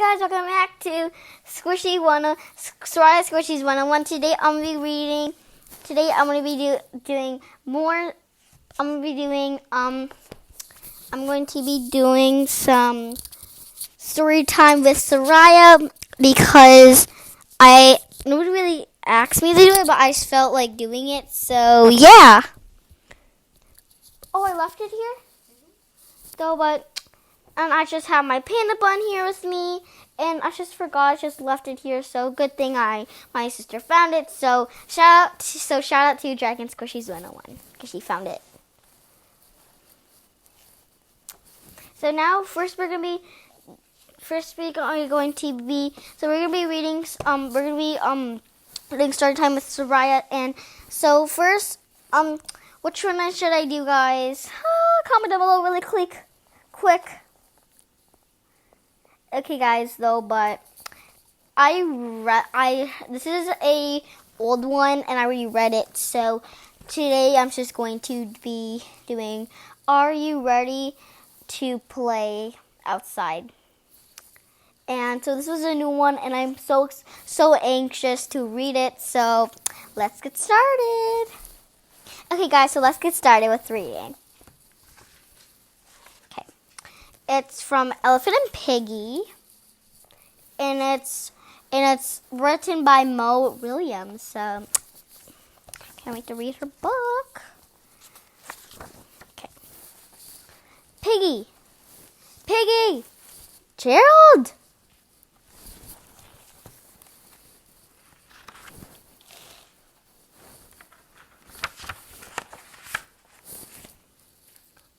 guys, welcome back to Soraya Squishy's 101. Today I'm going to be doing some story time with Soraya because nobody really asked me to do it, but I just felt like doing it, so yeah. Oh, I left it here? So, and I just have my panda bun here with me, and I just forgot, I just left it here, so good thing my sister found it, so shout out to Dragon Squishy's 101, because she found it. So now, we're going to be reading story time with Soraya, and so first, which one should I do, guys? Comment down below really quick. Okay, guys, though, but this is a old one, and I already read it, so today I'm just going to be doing, are you ready to play outside? And so this was a new one, and I'm so anxious to read it, so let's get started. Okay, guys, so let's get started with reading. It's from Elephant and Piggy, and it's written by Mo Williams. So can't wait to read her book. Okay, Piggy, Gerald.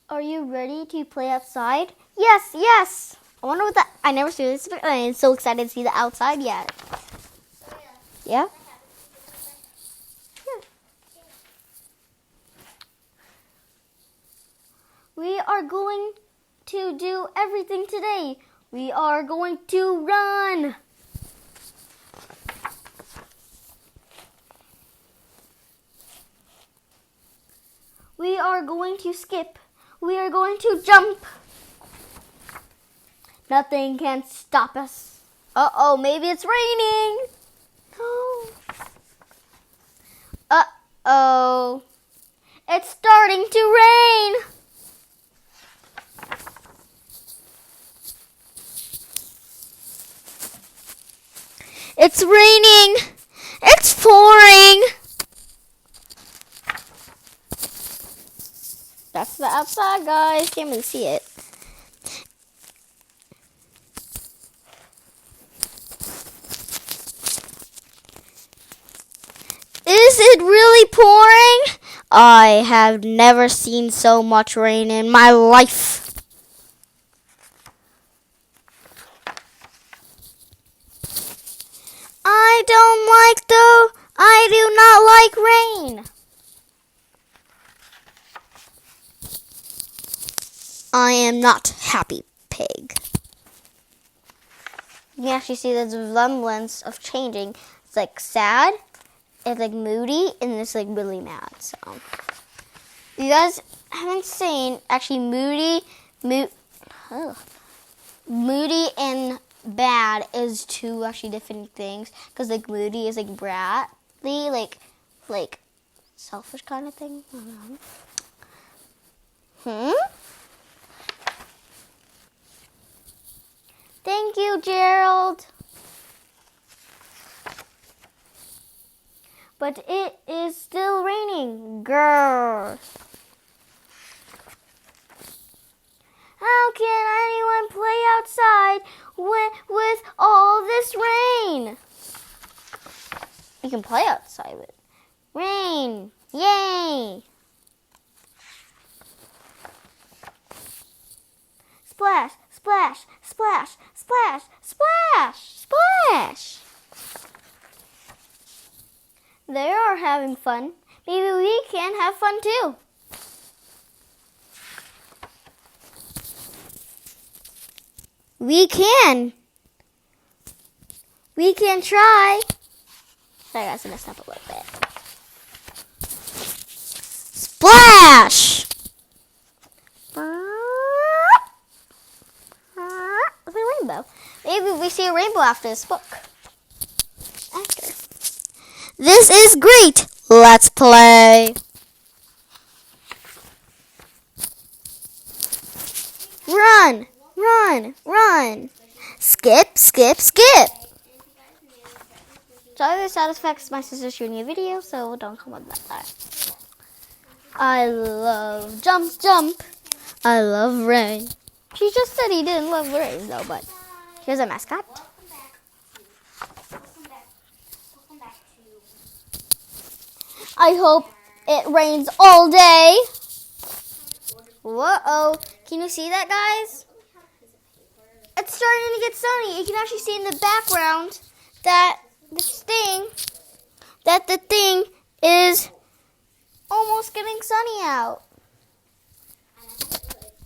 Are you ready to play outside? Yes. I wonder what I never seen this, but I'm so excited to see the outside yet. Yeah? We are going to do everything today. We are going to run. We are going to skip. We are going to jump. Nothing can stop us. Uh-oh, maybe it's raining. Uh-oh. It's starting to rain. It's raining. It's pouring. That's the outside, guys. Can't really see it. Is it really pouring? I have never seen so much rain in my life. I do not like rain. I am not happy, pig. You can actually see the resemblance of changing. It's like sad, it's like moody, and it's like really mad. So, you guys haven't seen actually moody and bad is two actually different things. Because like moody is like bratly, like selfish kind of thing. I don't know. Thank you, Gerald. But it is still raining, girl. How can anyone play outside with all this rain? You can play outside with rain. Yay! Splash, splash, splash, splash, splash, splash. They are having fun. Maybe we can have fun too. We can. We can try. Sorry guys, I messed up a little bit. Splash! Look at the rainbow. Maybe we see a rainbow after this book. After. This is great. Let's play. Run, run, run. Skip, skip, skip. So this satisfies my sister shooting a video, so don't comment that. I love jump, jump. I love rain. She just said he didn't love rain though, but here's a mascot. I hope it rains all day. Whoa, can you see that, guys? It's starting to get sunny. You can actually see in the background that the thing is almost getting sunny out.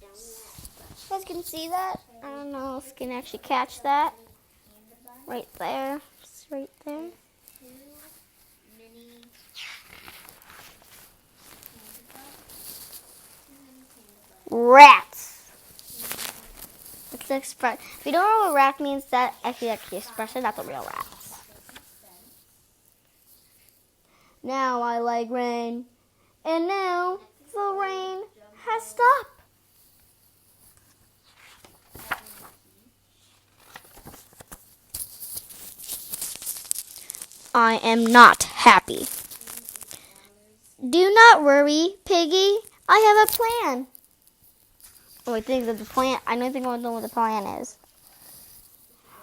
You guys can see that? I don't know if you can actually catch that. Right there. It's right there. Rats. It's the express. If you don't know what rat means, that actually expression, that's a real rat. Now I like rain. And now the rain has stopped. I am not happy. Do not worry, Piggy. I have a plan. Oh, I think that the plan. I don't think I know what the plan is.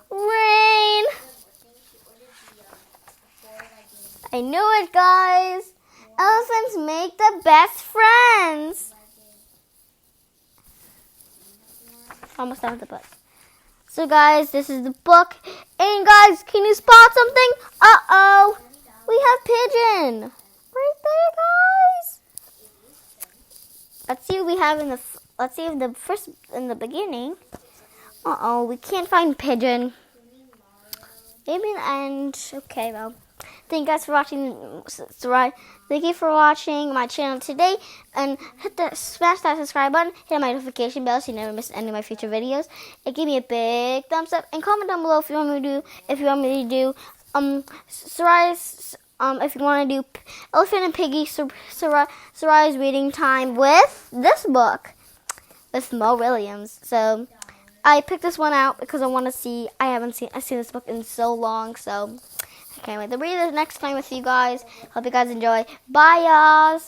Rain. I knew it, guys. Elephants make the best friends. Almost done with the book. So, guys, this is the book. And, guys, can you spot something? Uh-oh. We have pigeon. Right there, guys. Let's see what we have in the... Let's see if the first... In the beginning. Uh-oh. We can't find pigeon. Maybe in the end. Okay, well. Thank you guys for watching. Thank you for watching my channel today, and smash that subscribe button, hit my notification bell so you never miss any of my future videos. And give me a big thumbs up, and comment down below if you want me to do Soraya's if you want to do Elephant and Piggy Soraya's reading time with this book with Mo Williams. So I picked this one out because I want to see. I've seen this book in so long, so. I can't wait to read this next time with you guys. Hope you guys enjoy. Bye, y'all.